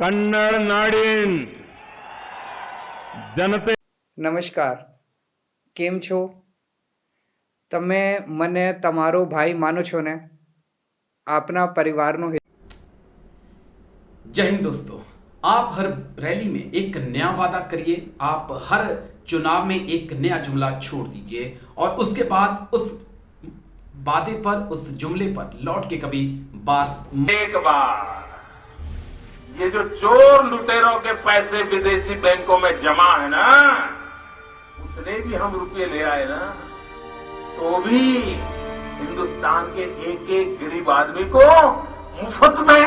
कन्नड़ नाडिन जनते નમસ્કાર, કેમ છો? તમે મને તમારો ભાઈ માનો છો ને? આપના પરિવારનો जय हिंद दोस्तों। आप हर रैली में एक नया वादा करिए, आप हर चुनाव में एक नया जुमला छोड़ दीजिए और उसके बाद उस वादे पर, उस जुमले पर लौट के कभी बात एक बार ये जो चोर लुटेरों के पैसे विदेशी बैंकों में जमा है ना, उतने भी हम रुपये ले आए ना, तो भी हिंदुस्तान के एक एक गरीब आदमी को मुफ्त में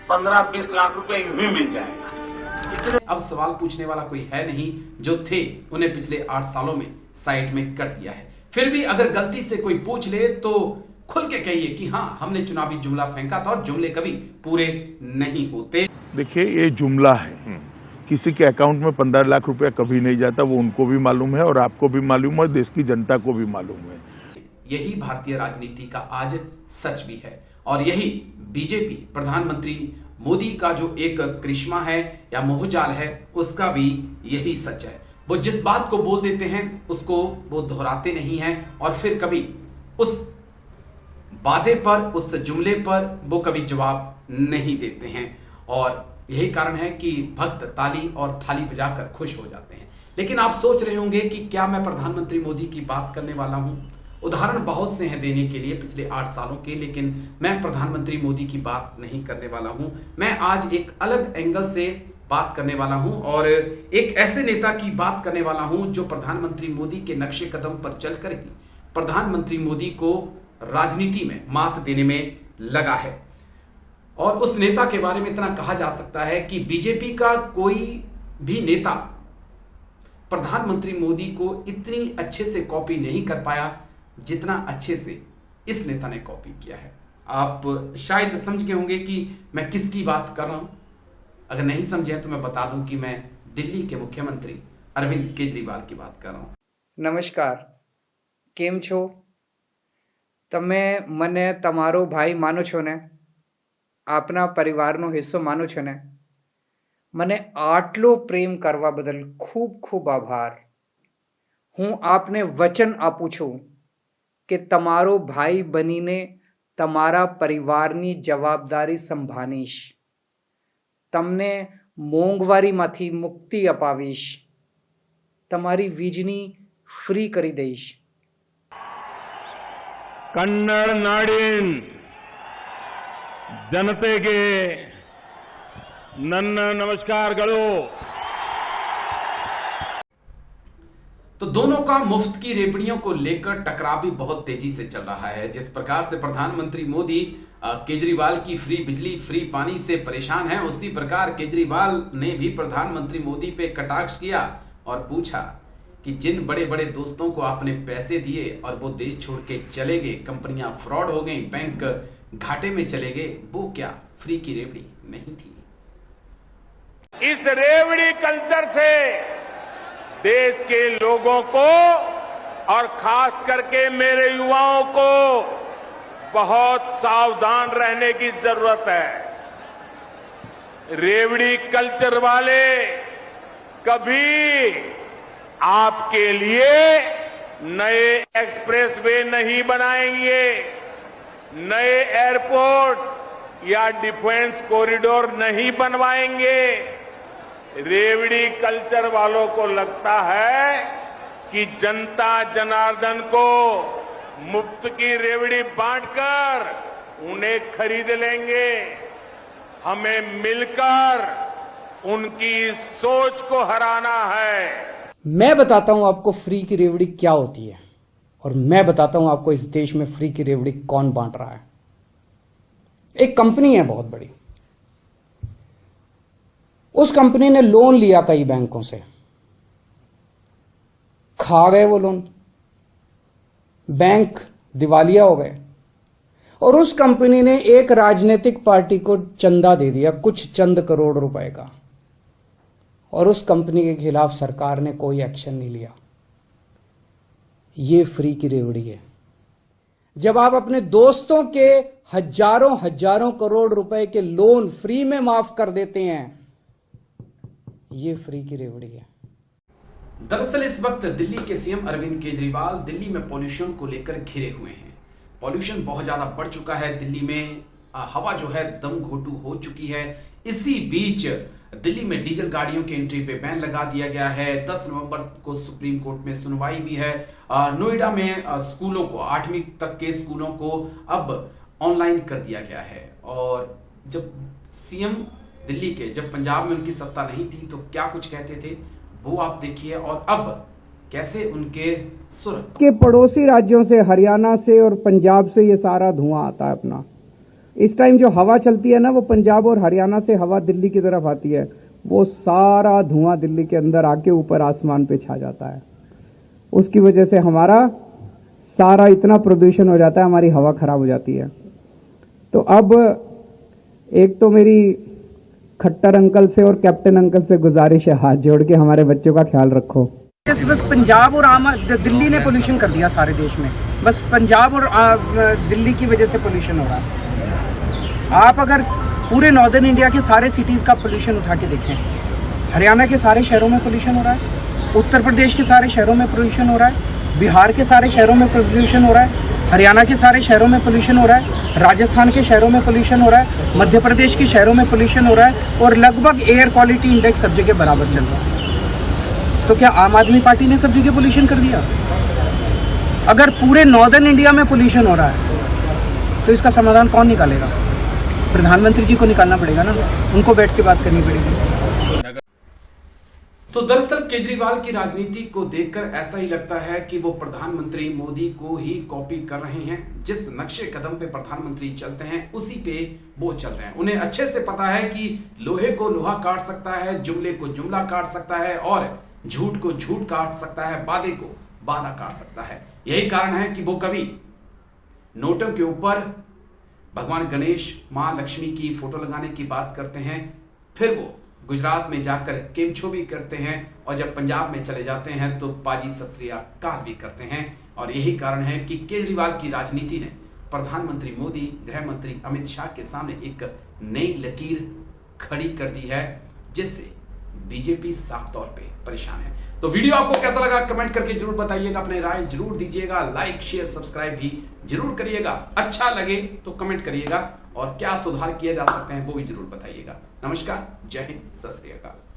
15-20 लाख रुपए यूं ही मिल जाएगा। अब सवाल पूछने वाला कोई है नहीं, जो थे उन्हें पिछले 8 सालों में साइड में कर दिया है। फिर भी अगर गलती से कोई पूछ ले तो खुल के कहिए कि हाँ, हमने चुनावी जुमला फेंका था और जुमले कभी पूरे नहीं होते। देखिए, ये जुमला है, किसी के अकाउंट में 15 लाख रुपया कभी नहीं जाता, वो उनको भी मालूम है और आपको भी मालूम है, देश की जनता को भी मालूम है। यही भारतीय राजनीति का आज सच भी है और यही बीजेपी प्रधानमंत्री मोदी का जो एक करिश्मा है या मोहजाल है, उसका भी यही सच है। वो जिस बात को बोल देते हैं उसको वो दोहराते नहीं हैं और फिर कभी उस वादे पर, उस जुमले पर वो कभी जवाब नहीं देते हैं और यही कारण है कि भक्त ताली और थाली बजाकर खुश हो जाते हैं। लेकिन आप सोच रहे होंगे कि क्या मैं प्रधानमंत्री मोदी की बात करने वाला हूं? उदाहरण बहुत से हैं देने के लिए पिछले 8 सालों के, लेकिन मैं प्रधानमंत्री मोदी की बात नहीं करने वाला हूं। मैं आज एक अलग एंगल से बात करने वाला हूं और एक ऐसे नेता की बात करने वाला हूं जो प्रधानमंत्री मोदी के नक्शे कदम पर चलकर ही प्रधानमंत्री मोदी को राजनीति में मात देने में लगा है। और उस नेता के बारे में इतना कहा जा सकता है कि बीजेपी का कोई भी नेता प्रधानमंत्री मोदी को इतनी अच्छे से कॉपी नहीं कर पाया जितना अच्छे से इस नेता ने कॉपी किया है। आप शायद समझ गए होंगे कि मैं किसकी बात कर रहा हूं। अगर नहीं समझे तो मैं बता दूं कि मैं दिल्ली के मुख्यमंत्री अरविंद केजरीवाल की बात कर रहा हूं। નમસ્કાર, કેમ છો? તમે મને તમારો ભાઈ માનો છો ને? આપના પરિવારનો હિસ્સો માનો છો ને? મને આટલો પ્રેમ કરવા બદલ ખૂબ ખૂબ આભાર। હું આપને વચન આપું છું કે તમારો ભાઈ બનીને તમારા પરિવારની જવાબદારી સંભાળીશ, તમને મોંઘવારીમાંથી મુક્તિ અપાવીશ, તમારી વીજળી ફ્રી કરી દઈશ। कन्नड़ नाडिन जनते के ನನ್ನ ನಮಸ್ಕಾರಗಳು। तो दोनों का मुफ्त की रेवड़ियों को लेकर टकराव भी बहुत तेजी से चल रहा है। जिस प्रकार से प्रधानमंत्री मोदी केजरीवाल की फ्री बिजली, फ्री पानी से परेशान है, उसी प्रकार केजरीवाल ने भी प्रधानमंत्री मोदी पे कटाक्ष किया और पूछा कि जिन बड़े बड़े दोस्तों को आपने पैसे दिए और वो देश छोड़ के चले गए, कंपनियां फ्रॉड हो गई, बैंक घाटे में चले गए, वो क्या फ्री की रेवड़ी नहीं थी? इस रेवड़ी कल्चर से देश के लोगों को और खास करके मेरे युवाओं को बहुत सावधान रहने की जरूरत है। रेवड़ी कल्चर वाले कभी आपके लिए नए एक्सप्रेसवे नहीं बनाएंगे, नए एयरपोर्ट या डिफेंस कॉरिडोर नहीं बनवाएंगे। रेवड़ी कल्चर वालों को लगता है कि जनता जनार्दन को मुफ्त की रेवड़ी बांटकर उन्हें खरीद लेंगे। हमें मिलकर उनकी इस सोच को हराना है। मैं बताता हूं आपको फ्री की रेवड़ी क्या होती है और मैं बताता हूं आपको इस देश में फ्री की रेवड़ी कौन बांट रहा है। एक कंपनी है बहुत बड़ी, उस कंपनी ने लोन लिया कई बैंकों से, खा गए वो लोन, बैंक दिवालिया हो गए और उस कंपनी ने एक राजनीतिक पार्टी को चंदा दे दिया, कुछ चंद करोड़ रुपए का, और उस कंपनी के खिलाफ सरकार ने कोई एक्शन नहीं लिया। ये फ्री की रेवड़ी है। जब आप अपने दोस्तों के हजारों हजारों करोड़ रुपए के लोन फ्री में माफ कर देते हैं ये फ्री की रेवड़ी है। दरअसल इस वक्त दिल्ली के सीएम अरविंद केजरीवाल दिल्ली में पॉल्यूशन को लेकर घिरे हुए हैं। पॉल्यूशन बहुत ज्यादा बढ़ चुका है, दिल्ली में हवा जो है दम घोटू हो चुकी है। इसी बीच दिल्ली में डीजल गाड़ियों की एंट्री पे बैन लगा दिया गया है। 10 नवंबर को सुप्रीम कोर्ट में सुनवाई भी है। नोएडा में स्कूलों को 8वीं तक के स्कूलों को अब ऑनलाइन कर दिया गया है। और जब सीएम दिल्ली के जब पंजाब में उनकी सत्ता नहीं थी तो क्या कुछ कहते थे वो आप देखिए, और अब कैसे उनके सुर के पड़ोसी राज्यों से, हरियाणा से और पंजाब से ये सारा धुआं आता है अपना। इस टाइम जो हवा चलती है ना, वो पंजाब और हरियाणा से हवा दिल्ली की तरफ आती है, वो सारा धुआं दिल्ली के अंदर आके ऊपर आसमान पे छा जाता है। उसकी वजह से हमारा सारा इतना प्रदूषण हो जाता है, हमारी हवा खराब हो जाती है। तो अब एक तो मेरी खट्टर अंकल से और कैप्टन अंकल से गुजारिश है, हाथ जोड़ के हमारे बच्चों का ख्याल रखो। बस पंजाब और दिल्ली ने पोल्यूशन कर दिया सारे देश में, बस पंजाब और दिल्ली की वजह से पोल्यूशन हो रहा है। आप अगर पूरे नॉर्दर्न इंडिया के सारे सिटीज़ का पोल्यूशन उठा के देखें, हरियाणा के सारे शहरों में पोल्यूशन हो रहा है, उत्तर प्रदेश के सारे शहरों में पोल्यूशन हो रहा है, बिहार के सारे शहरों में पोल्यूशन हो रहा है, हरियाणा के सारे शहरों में पोल्यूशन हो रहा है, राजस्थान के शहरों में पोल्यूशन हो रहा है, मध्य प्रदेश के शहरों में पोल्यूशन हो रहा है, और लगभग एयर क्वालिटी इंडेक्स सब जगह बराबर चल रहा है। तो क्या आम आदमी पार्टी ने सब जगह पोल्यूशन कर दिया? अगर पूरे नॉर्दर्न इंडिया में पोल्यूशन हो रहा है तो इसका समाधान कौन निकालेगा? प्रधानमंत्री जी को निकालना पड़ेगा ना, उनको बैठ के बात करनी पड़ेगी। तो दरअसल केजरीवाल की राजनीति को देखकर ऐसा ही लगता है कि वो प्रधानमंत्री मोदी को ही कॉपी कर रहे हैं। जिस नक्शे कदम पे प्रधानमंत्री चलते हैं उसी पे वो चल रहे हैं। उन्हें अच्छे से पता है कि लोहे को लोहा काट सकता है, जुमले को जुमला काट सकता है, और झूठ को झूठ काट सकता है, वादे को वादा काट सकता है। यही कारण है कि वो कभी नोटों के ऊपर भगवान गणेश, मां लक्ष्मी की फोटो लगाने की बात करते हैं, फिर वो गुजरात में जाकर केमछो भी करते हैं, और जब पंजाब में चले जाते हैं तो पाजी सत श्री अकाल भी करते हैं। और यही कारण है कि केजरीवाल की राजनीति ने प्रधानमंत्री मोदी, गृह मंत्री अमित शाह के सामने एक नई लकीर खड़ी कर दी है, जिससे बीजेपी साफ तौर पे परेशान है। तो वीडियो आपको कैसा लगा कमेंट करके जरूर बताइएगा, अपने राय जरूर दीजिएगा, लाइक शेयर सब्सक्राइब भी जरूर करिएगा। अच्छा लगे तो कमेंट करिएगा, और क्या सुधार किए जा सकते हैं वो भी जरूर बताइएगा। नमस्कार, जय हिंद, सत श्री अकाल।